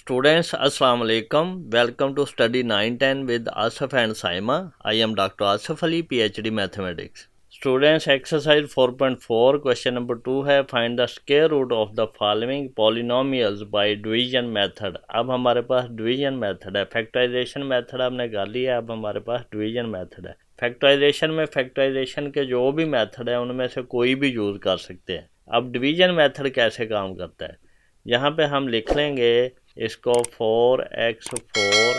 Students, Assalamu alaikum. Welcome to study 910 with Asif and Saima. I am Dr. Asif Ali, PhD Mathematics. Students, exercise 4.4 question number 2 है find the square root of the following polynomials by division method. अब हमारे पास division method है, factorization method हमने कर लिया, अब हमारे पास division method है. फैक्टराइजेशन में फैक्टराइजेशन के जो भी मेथड है उनमें से कोई भी यूज़ कर सकते हैं. अब डिवीजन मेथड कैसे काम करता है, यहाँ पे हम लिख लेंगे इसको 4x4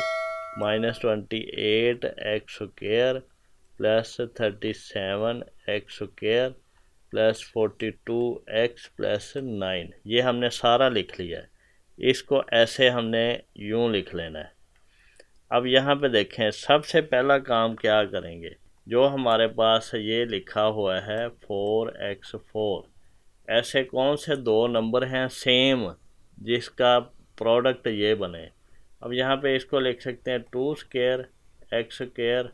minus 28x² plus 37x² plus 42x plus 9. ये हमने सारा लिख लिया है. इसको ऐसे हमने यूँ लिख लेना है. अब यहाँ पे देखें, सबसे पहला काम क्या करेंगे, जो हमारे पास ये लिखा हुआ है 4x4, ऐसे कौन से दो नंबर हैं सेम जिसका प्रोडक्ट ये बने. अब यहाँ पे इसको लिख सकते हैं 2² x²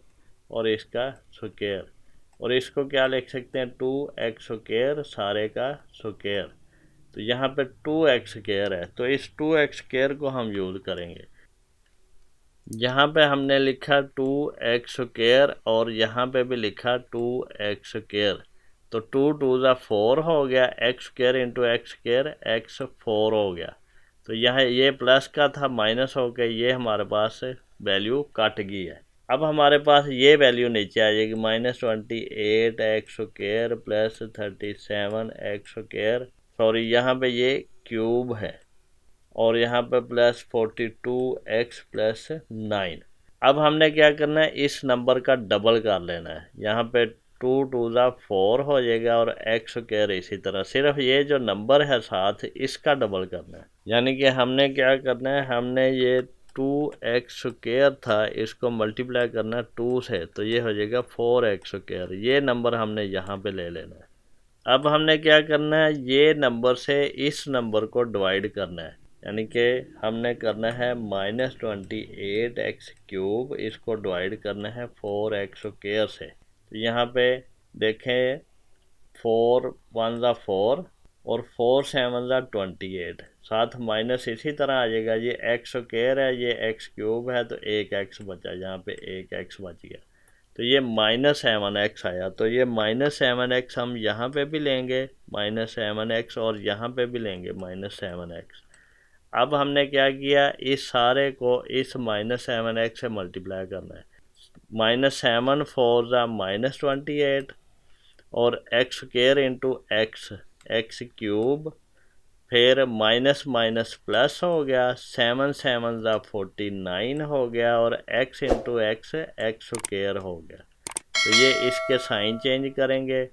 और इसका स्क्वायर, और इसको क्या लिख सकते हैं 2x² सारे का स्क्वायर. तो यहाँ पे 2x² है, तो इस 2x² को हम यूज़ करेंगे. यहाँ पे हमने लिखा 2x² और यहाँ पे भी लिखा 2x², तो 2 2 4 हो गया, x² इंटू x² x4 हो गया. तो यहाँ ये प्लस का था, माइनस हो गया, ये हमारे पास वैल्यू कट गई है. अब हमारे पास ये वैल्यू नीचे आ जाएगी -28x² प्लस 37x², सॉरी यहाँ पे ये क्यूब है, और यहाँ पे प्लस 42x प्लस 9. अब हमने क्या करना है, इस नंबर का डबल कर लेना है. यहाँ पे 2 2 4 हो जाएगा और x² इसी तरह, सिर्फ ये जो नंबर है साथ इसका डबल करना है. यानी कि हमने क्या करना है, हमने ये 2x² था, इसको मल्टीप्लाई करना है 2 से, तो ये हो जाएगा 4x². ये नंबर हमने यहाँ पे ले लेना है. अब हमने क्या करना है, ये नंबर से इस नंबर को डिवाइड करना है, यानी कि हमने करना है -28x³, इसको डिवाइड करना है 4x² से. तो यहाँ पे देखें 4 1 4 और 4 7 28, साथ माइनस इसी तरह आ जाएगा. ये x² है, ये x³ है, तो एक x बचा, यहाँ पे एक x बच गया, तो ये -7x आया. तो ये -7x हम यहाँ पे भी लेंगे -7x, और यहाँ पे भी लेंगे -7x. अब हमने क्या किया, इस सारे को इस -7x से मल्टीप्लाई करना है. -7 4 -28 और x² इंटू x³ फिर माइनस माइनस प्लस हो गया, 7 7 49 हो गया, और x इंटू x² हो गया. तो ये इसके साइन चेंज करेंगे,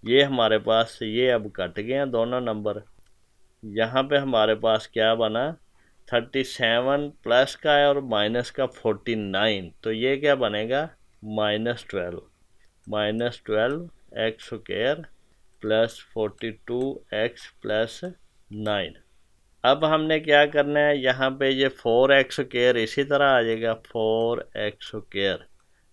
ये हमारे पास ये अब कट गए दोनों नंबर. यहाँ पे हमारे पास क्या बना, 37 प्लस का है और माइनस का 49, तो ये क्या बनेगा -12 x² प्लस 42x प्लस 9. अब हमने क्या करना है, यहाँ पे ये 4x² इसी तरह आ जाएगा 4x²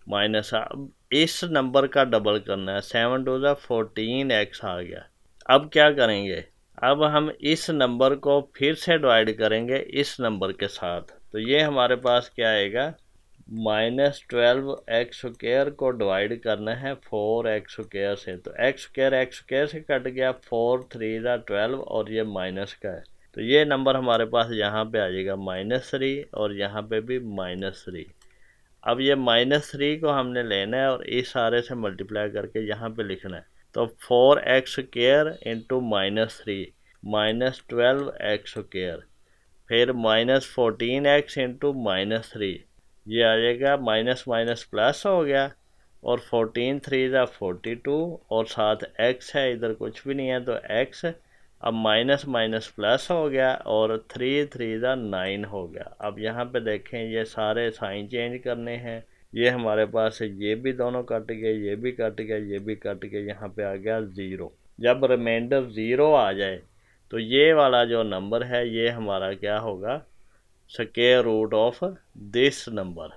माइनस, अब इस नंबर का डबल करना है, 7 2 14x आ गया. अब क्या करेंगे, अब हम इस नंबर को फिर से डिवाइड करेंगे इस नंबर के साथ. तो ये हमारे पास क्या आएगा, -12x² को डिवाइड करना है 4x² से, तो x² से कट गया, 4 3 12 और ये माइनस का है, तो ये नंबर हमारे पास यहाँ पे आ जाएगा -3 और यहाँ पे भी -3. अब ये -3 को हमने लेना है और इस सारे से मल्टीप्लाई करके यहाँ पे लिखना है. तो 4x² इंटू -3 -12x², फिर -14x इंटू -3, ये आ जाएगा माइनस माइनस प्लस हो गया, और 14 3 42 और साथ x है, इधर कुछ भी नहीं है तो x. अब माइनस माइनस प्लस हो गया और 3 3 9 हो गया. अब यहाँ पे देखें, ये सारे साइन चेंज करने हैं. ये हमारे पास ये भी दोनों कट गए, ये भी कट गया, ये भी कट गया, यहाँ पे आ गया 0. जब रिमाइंडर 0 आ जाए तो ये वाला जो नंबर है ये हमारा क्या होगा, square root of this number.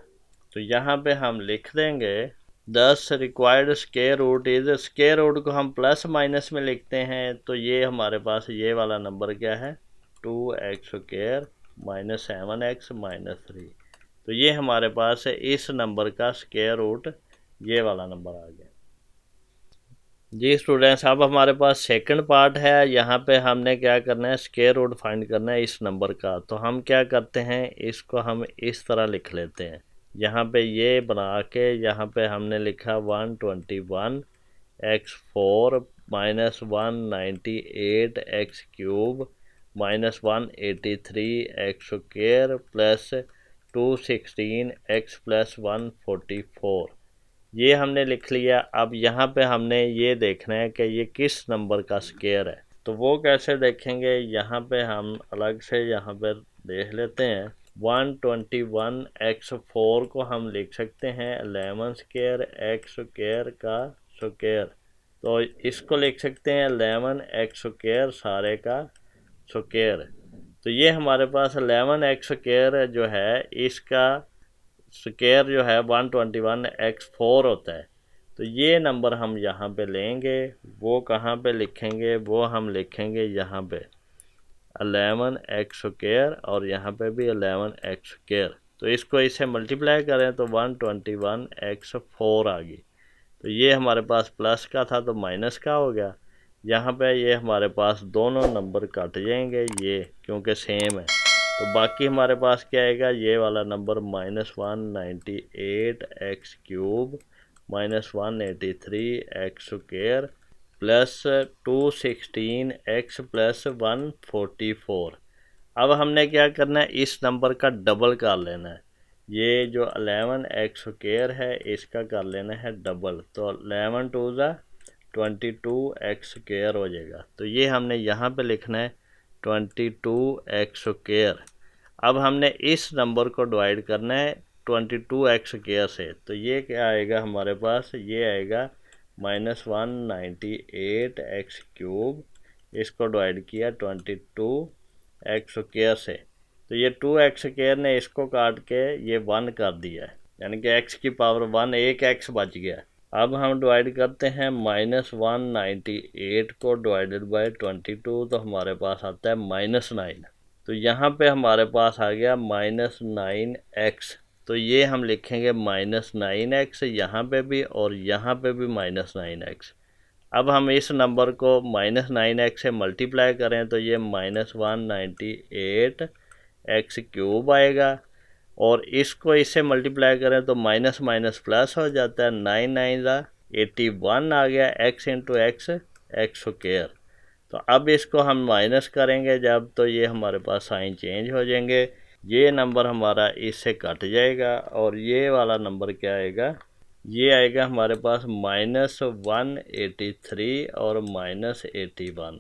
तो यहाँ पे हम लिख देंगे 10 required square root is, square root को हम प्लस माइनस में लिखते हैं, तो ये हमारे पास ये वाला नंबर क्या है 2x² -7x -3। तो ये हमारे पास है इस नंबर का स्क्वायर रूट, ये वाला नंबर आ गया। जी स्टूडेंट्स, अब हमारे पास सेकंड पार्ट है। यहाँ पे हमने क्या करना है, स्क्वायर रूट फाइंड करना है इस नंबर का। तो हम क्या करते हैं, इसको हम इस तरह लिख लेते हैं। यहाँ पे ये बना के यहाँ पे हमने लिखा 121 x4 -198 x cube -183 x square plus 216 x plus 144, ये हमने लिख लिया। अब यहाँ पे हमने ये देखना है कि ये किस नंबर का स्क्वायर है। तो वो कैसे देखेंगे, यहाँ पे हम अलग से यहाँ पर देख लेते हैं। 121 x4 को हम लिख सकते हैं 11 स्क्वायर x स्क्वायर का स्क्वायर। तो इसको लिख सकते हैं 11 x स्क्वायर सारे का स्क्वायर। तो ये हमारे पास 11 x स्क्वायर जो है इसका स्क्वायर जो है 121 x4 होता है। तो ये नंबर हम यहाँ पे लेंगे, वो कहाँ पे लिखेंगे, वो हम लिखेंगे यहाँ पे 11 x स्क्वायर और यहाँ पे भी 11 x स्क्वायर। तो इसको इससे मल्टीप्लाई करें तो 121 x4 आ गई। तो ये हमारे पास प्लस का था तो माइनस का हो गया। यहाँ पे ये हमारे पास दोनों नंबर कट जाएंगे ये, क्योंकि सेम है। तो बाकी हमारे पास क्या आएगा, ये वाला number -198 x cube -183 x square plus 216 x plus 144। अब हमने क्या करना है, इस नंबर का डबल कर लेना है। ये जो 11 x स्क्वायर है इसका कर लेना है डबल। तो 11 2 ज़ा 22 x स्क्वायर हो जाएगा। तो ये हमने यहाँ पे लिखना है 22 x स्क्वायर। अब हमने इस नंबर को डिवाइड करना है 22 x स्क्वायर से। तो ये क्या आएगा हमारे पास, ये आएगा -198 x क्यूब, इसको डिवाइड किया 22 x स्क्वायर से। तो ये 2x स्क्वायर ने इसको काट के ये 1 कर दिया है, यानी कि x की पावर 1, एक x बच गया। अब हम डिवाइड करते हैं -198 को डिवाइडेड बाय 22, तो हमारे पास आता है -9। तो यहाँ पे हमारे पास आ गया -9x। तो ये हम लिखेंगे -9x यहाँ पे भी और यहाँ पे भी -9x। अब हम इस नंबर को -9x से मल्टीप्लाई करें तो ये -198 x क्यूब आएगा, और इसको इससे मल्टीप्लाई करें तो माइनस माइनस प्लस हो जाता है। 9 9 ज़ा 81 आ गया, x into x x square. तो अब इसको हम माइनस करेंगे जब, तो ये हमारे पास साइन चेंज हो जाएंगे। ये नंबर हमारा इससे कट जाएगा और ये वाला नंबर क्या आएगा, ये आएगा हमारे पास -183 और -81,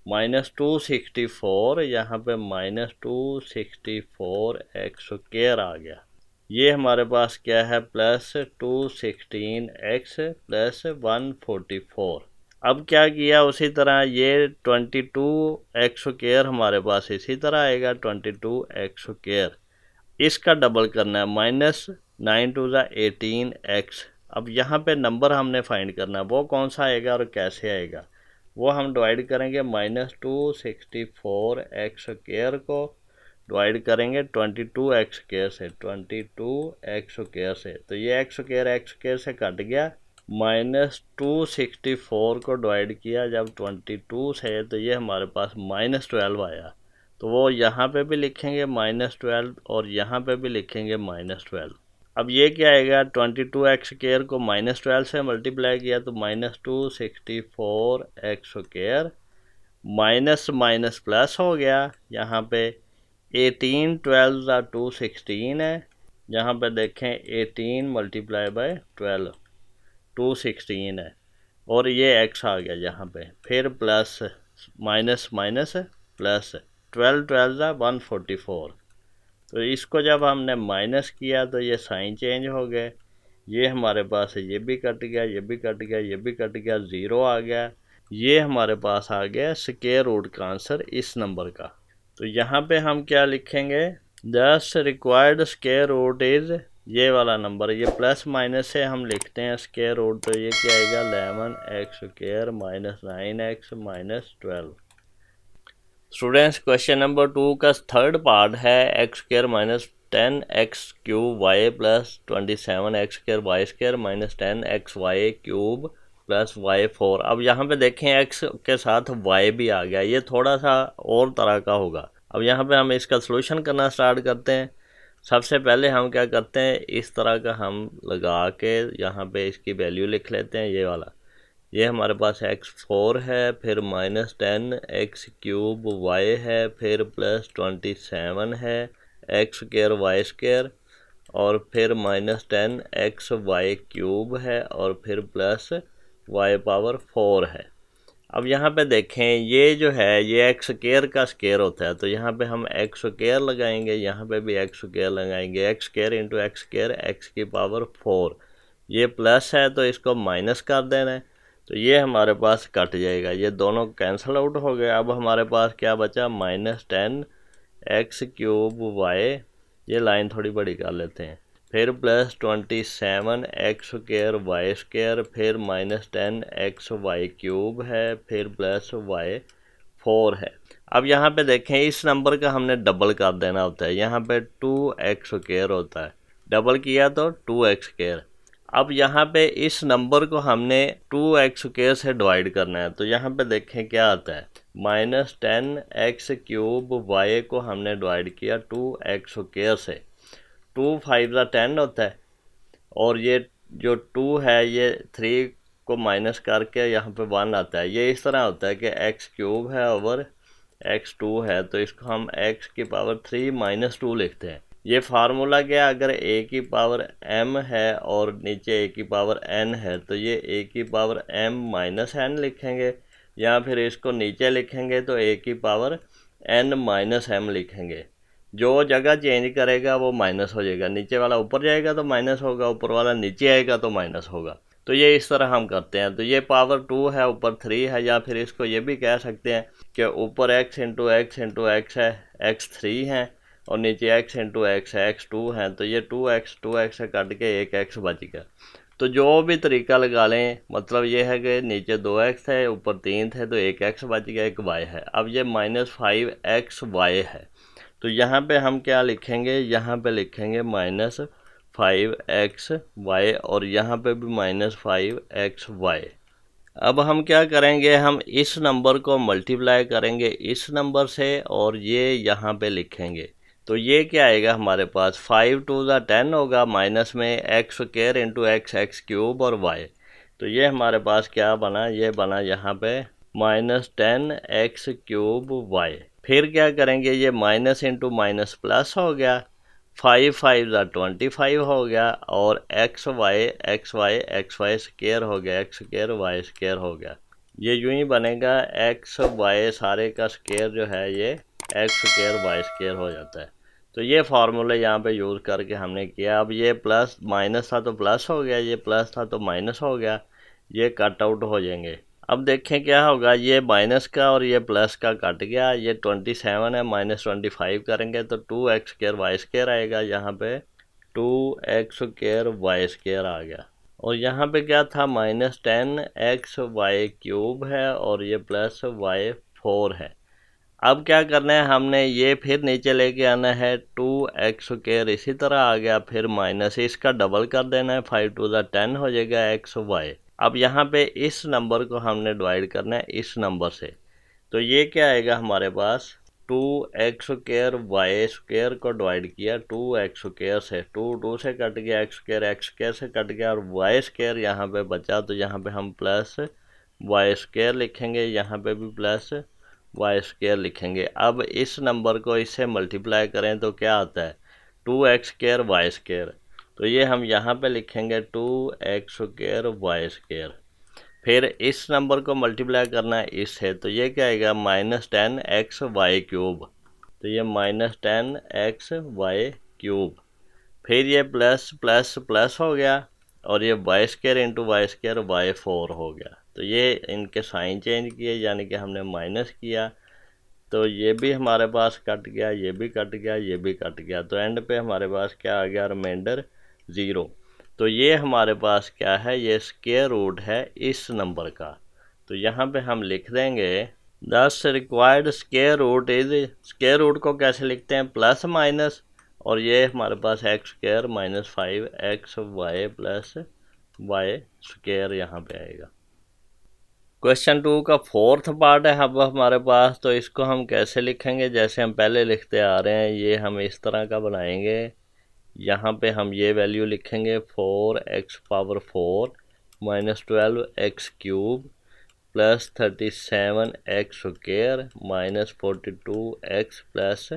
-264, यहाँ पे -264 x स्क्वायर आ गया। ये हमारे पास क्या है, प्लस 216 x प्लस 144। अब क्या किया उसी तरह, ये 22 x स्क्वायर हमारे पास इसी तरह आएगा 22 x स्क्वायर। इसका डबल करना है, -9 2 ज़ा 18 x। अब यहाँ पे नंबर हमने फाइंड करना है, वो कौन सा आएगा और कैसे आएगा, वो हम डिवाइड करेंगे। -264 x स्क्वायर को डिवाइड करेंगे 22 x स्क्वायर से, 22 x स्क्वायर से। तो ये x स्क्वायर से कट गया। -264 को डिवाइड किया जब 22 से, तो ये हमारे पास -12 आया। तो वो यहाँ पे भी लिखेंगे -12 और यहाँ पे भी लिखेंगे -12। अब ये क्या आएगा, 22 x स्क्वायर को -12 से मल्टीप्लाई किया तो -264 x square, minus minus plus हो गया। यहाँ पे 18 12 ज़ा 216 है, यहाँ पे देखें 18 मल्टीप्लाई बाय 12 216 है, और ये x आ गया यहाँ पे। फिर प्लस माइनस माइनस प्लस 12 12 ज़ा 144। तो इसको जब हमने माइनस किया तो ये साइन चेंज हो गए। ये हमारे पास ये भी कट गया, ये भी कट गया, ये भी कट गया, ज़ीरो आ गया। ये हमारे पास आ गया स्क्वायर रूट का आंसर इस नंबर का। तो यहाँ पे हम क्या लिखेंगे, दस रिक्वायर्ड स्क्वायर रूट इज़, ये वाला नंबर, ये प्लस माइनस से हम लिखते हैं स्क्वायर रूट। तो ये क्या आएगा, 11 x square -9x -12। Students question number 2 का थर्ड पार्ट है x square minus 10x³ y plus 27x² minus 10xy³ plus y4। अब यहाँ पे देखें x के साथ y भी आ गया, ये थोड़ा सा और तरह का होगा। अब यहाँ पे हम इसका सलूशन करना स्टार्ट करते हैं। सबसे पहले हम क्या करते हैं, इस तरह का हम लगा के यहाँ पे इसकी वैल्यू लिख लेते हैं। ये वाला ये हमारे पास x4 है, फिर माइनस 10x³ y है, फिर प्लस 27 है x² y², और फिर माइनस 10xy³ है, और फिर प्लस y⁴ है। अब यहाँ पे देखें, ये जो है ये x² का स्क्वायर होता है, तो यहाँ पे हम x² लगाएंगे, यहाँ पे भी x² लगाएंगे। x² इंटू x² x⁴ ये प्लस है तो इसको माइनस कर देना है, तो ये हमारे पास कट जाएगा, ये दोनों कैंसिल आउट हो गए। अब हमारे पास क्या बचा, माइनस 10x³ y, ये लाइन थोड़ी बड़ी कर लेते हैं, फिर प्लस 27x² y², फिर माइनस 10xy³ है, फिर प्लस y4 है। अब यहाँ पे देखें, इस नंबर का हमने डबल कर देना होता है, यहाँ पे 2x² होता है, डबल किया तो 2x²। अब यहाँ पे इस नंबर को हमने 2x² से डिवाइड करना है, तो यहाँ पे देखें क्या आता है, माइनस 10x³ y को हमने डिवाइड किया 2x² से। 2 5 10 होता है, और ये जो 2 है ये 3 को माइनस करके यहाँ पे 1 आता है। ये इस तरह होता है कि x³ है ओवर x2 है, तो इसको हम x⁻³ माइनस 2 लिखते हैं। ये फार्मूला क्या, अगर a⁻m है और नीचे a⁻n है, तो ये a⁻m माइनस n लिखेंगे, या फिर इसको नीचे लिखेंगे तो a⁻n माइनस m लिखेंगे। जो जगह चेंज करेगा वो माइनस हो जाएगा, नीचे वाला ऊपर जाएगा तो माइनस होगा, ऊपर वाला नीचे आएगा तो माइनस होगा। तो ये इस तरह हम करते हैं। तो ये पावर 2 है, ऊपर 3 है, या फिर इसको ये भी कह सकते हैं कि ऊपर x इंटू x है, x3 है, और नीचे x इंटू x है, x2 है, तो ये 2x से कट के 1x बच गया। तो जो भी तरीका लगा लें, मतलब ये है कि नीचे 2x है, ऊपर 3 थे, तो 1x बच गया, 1 y है। अब ये माइनस 5xy है, तो यहाँ पे हम क्या लिखेंगे, यहाँ पे लिखेंगे माइनस 5xy, और यहाँ पे भी माइनस 5xy। अब हम क्या करेंगे, हम इस नंबर को मल्टीप्लाई करेंगे इस नंबर से, और ये यहाँ पे लिखेंगे, तो ये क्या आएगा हमारे पास, 5 2 10 होगा, माइनस में x² इंटू x³ और y, तो ये हमारे पास क्या बना, ये बना यहाँ पे माइनस 10x³ y। फिर क्या करेंगे, ये माइनस इंटू माइनस प्लस हो गया, 5 5 25 हो गया, और xy स्क्वायर हो गया, x² y² हो गया। ये यूं ही बनेगा, xy सारे का स्क्वायर जो है ये x² y² हो जाता है। तो ये फार्मूला यहाँ पे यूज़ करके हमने किया। अब ये प्लस माइनस था तो प्लस हो गया, ये प्लस था तो माइनस हो गया, ये कट आउट हो जाएंगे। अब देखें क्या होगा, ये माइनस का और ये प्लस का कट गया, ये 27 है, माइनस 25 करेंगे तो 2x² y² आएगा, यहाँ पे 2x² y² आ गया। और यहाँ पे क्या था, माइनस 10xy³ है, और ये प्लस y4 है। अब क्या करना है, हमने ये फिर नीचे लेके आना है, 2x² इसी तरह आ गया, फिर माइनस इसका डबल कर देना है, 5 2 10 हो जाएगा xy। अब यहाँ पे इस नंबर को हमने डिवाइड करना है इस नंबर से, तो ये क्या आएगा हमारे पास, 2x² y² को डिवाइड किया 2x² से, 2 से कट गया, x² से कट गया, और y² यहाँ पे बचा, तो यहाँ पे हम प्लस y² लिखेंगे, यहाँ पे भी प्लस y² लिखेंगे। अब इस नंबर को इससे मल्टीप्लाई करें तो क्या आता है, 2x² y², तो ये हम यहाँ पे लिखेंगे 2x² y²। फिर इस नंबर को मल्टीप्लाई करना है इससे, तो ये क्या आएगा, माइनस 10xy³, तो ये माइनस 10xy³। फिर ये प्लस प्लस प्लस हो गया, और ये y² इंटू y² y4 हो गया। तो ये इनके साइन चेंज किए, यानी कि हमने माइनस किया, तो ये भी हमारे पास कट गया, ये भी कट गया, ये भी कट गया, तो एंड पे हमारे पास क्या आ गया, रिमाइंडर 0। तो ये हमारे पास क्या है, ये स्क्वायर रूट है इस नंबर का। तो यहाँ पे हम लिख देंगे दस required square root is, square root को कैसे लिखते हैं, प्लस माइनस, और ये हमारे पास एक्स स्क्वायर माइनस 5 XY प्लस वाई स्क्वायर यहाँ पे आएगा। क्वेश्चन 2 का फोर्थ पार्ट है अब हमारे पास, तो इसको हम कैसे लिखेंगे, जैसे हम पहले लिखते आ रहे हैं, ये हम इस तरह का बनाएंगे। यहाँ पे हम ये वैल्यू लिखेंगे 4x⁴ minus 12x³ plus 37x² minus 42x plus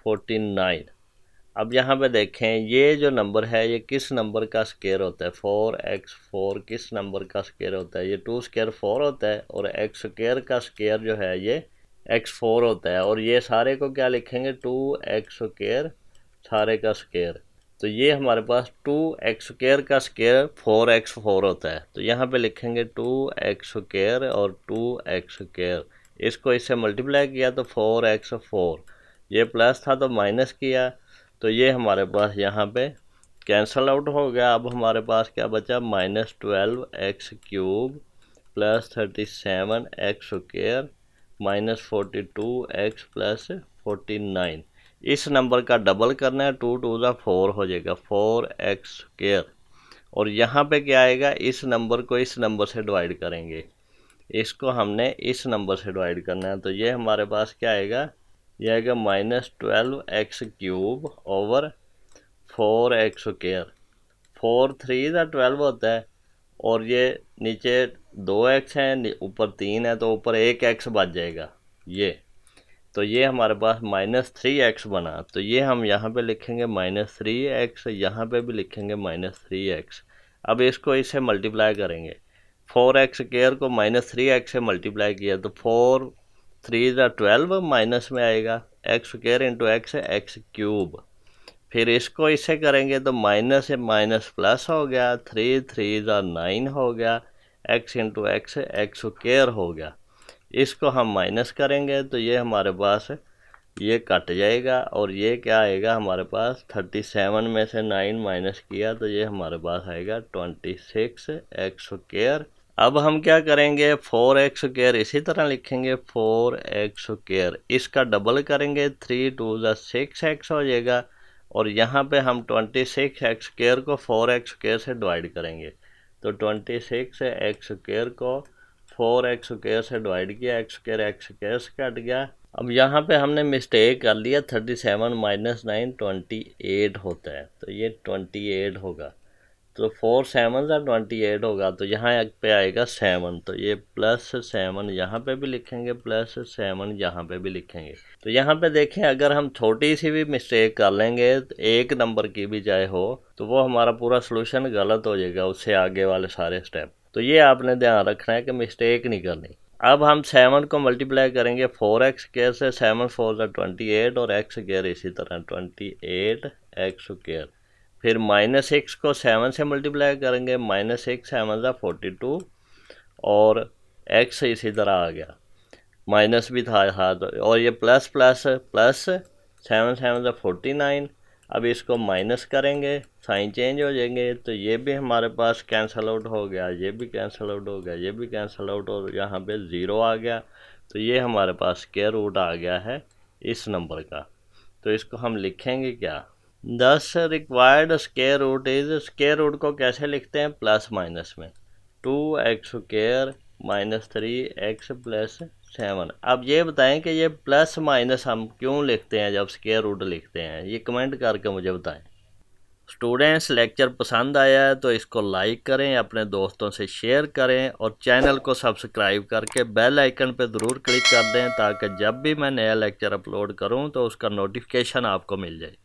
49। अब यहाँ पे देखें ये जो नंबर है ये किस नंबर का स्क्वायर होता है, 4x4 किस नंबर का स्क्वायर होता है, ये 2 स्क्वायर 4 होता है, और x स्क्वायर का स्क्वायर जो है ये x4 होता है, और ये सारे को क्या लिखेंगे 2x² सारे का स्क्वायर। तो ये हमारे पास 2x² का स्क्वायर 4x4 होता है, तो यहाँ पे लिखेंगे 2x² और 2x², इसको इससे मल्टीप्लाई किया तो 4x4, ये प्लस था तो माइनस किया तो ये हमारे पास यहाँ पे कैंसल आउट हो गया। अब हमारे पास क्या बचा, minus 12x³ plus 37x² minus 42x plus 49। इस नंबर का डबल करना है, 2 2 ज़ा 4 हो जाएगा 4x², और यहाँ पे क्या आएगा, इस नंबर को इस नंबर से डिवाइड करेंगे, इसको हमने इस नंबर से डिवाइड करना है, तो ये हमारे पास क्या आएगा, यह आएगा माइनस 12x³ ओवर 4x²। 4 3 ज़ा 12 होता है, और ये नीचे 2x है ऊपर 3 है, तो ऊपर 1x बच जाएगा ये, तो ये हमारे पास माइनस 3x बना, तो ये हम यहाँ पे लिखेंगे माइनस 3x, यहाँ पे भी लिखेंगे माइनस 3x। अब इसको इससे मल्टीप्लाई करेंगे, 4x² को माइनस 3x से मल्टीप्लाई किया तो 4 3 ज़ा 12 माइनस में आएगा, x² इंटू x है x³, फिर इसको इससे करेंगे तो माइनस से माइनस प्लस हो गया, 3 3 ज़ा 9 हो गया, x इंटू x x² हो गया, इसको हम माइनस करेंगे तो ये हमारे पास ये कट जाएगा, और ये क्या आएगा हमारे पास 37 में से 9 माइनस किया तो ये हमारे पास आएगा 26x²। अब हम क्या करेंगे, 4x² इसी तरह लिखेंगे 4x², इसका डबल करेंगे 3 2 ज़ा 6x हो जाएगा, और यहाँ पे हम 26x² को 4x² से डिवाइड करेंगे, तो 26x² को 4x² से डिवाइड किया, x² से कट गया। अब यहाँ पे हमने मिस्टेक कर लिया, 37 माइनस 9 28 होता है, तो ये 28 होगा, तो 4 7 ज़ा 28 होगा, तो यहाँ पे आएगा 7, तो ये प्लस 7 यहाँ पे भी लिखेंगे, प्लस 7 यहाँ पे भी लिखेंगे। तो यहाँ पे देखें अगर हम छोटी सी भी मिस्टेक कर लेंगे, एक नंबर की भी चाहे हो, तो वो हमारा पूरा सोल्यूशन गलत हो जाएगा उससे आगे वाले सारे स्टेप, तो ये आपने ध्यान रखना है कि मिस्टेक नहीं करनी। अब हम 7 को मल्टीप्लाई करेंगे 4x² से, 7 4 ज़ा 28, और x² इसी तरह 28x², फिर माइनस 6 को 7 से मल्टीप्लाई करेंगे, माइनस 6 7 ज़ा 42, और x इसी तरह आ गया, माइनस भी था हाथ, और ये प्लस प्लस प्लस 7 7 ज़ा 49। अब इसको माइनस करेंगे, साइन चेंज हो जाएंगे, तो ये भी हमारे पास कैंसल आउट हो गया, ये भी कैंसल आउट हो गया, ये भी कैंसल आउट, और यहाँ पे 0 आ गया, तो ये हमारे पास स्क्वायर रूट आ गया है इस नंबर का। तो इसको हम लिखेंगे क्या, 10 required square root is, square root को कैसे लिखते हैं, प्लस माइनस में, 2x² माइनस 3x प्लस 7। अब ये बताएं कि ये प्लस माइनस हम क्यों लिखते हैं जब स्क्वायर रूट लिखते हैं, ये कमेंट करके मुझे बताएं। स्टूडेंट्स लेक्चर पसंद आया है तो इसको लाइक करें, अपने दोस्तों से शेयर करें, और चैनल को सब्सक्राइब करके बेल आइकन पर ज़रूर क्लिक कर दें, ताकि जब भी मैं नया लेक्चर अपलोड करूं तो उसका नोटिफिकेशन आपको मिल जाए।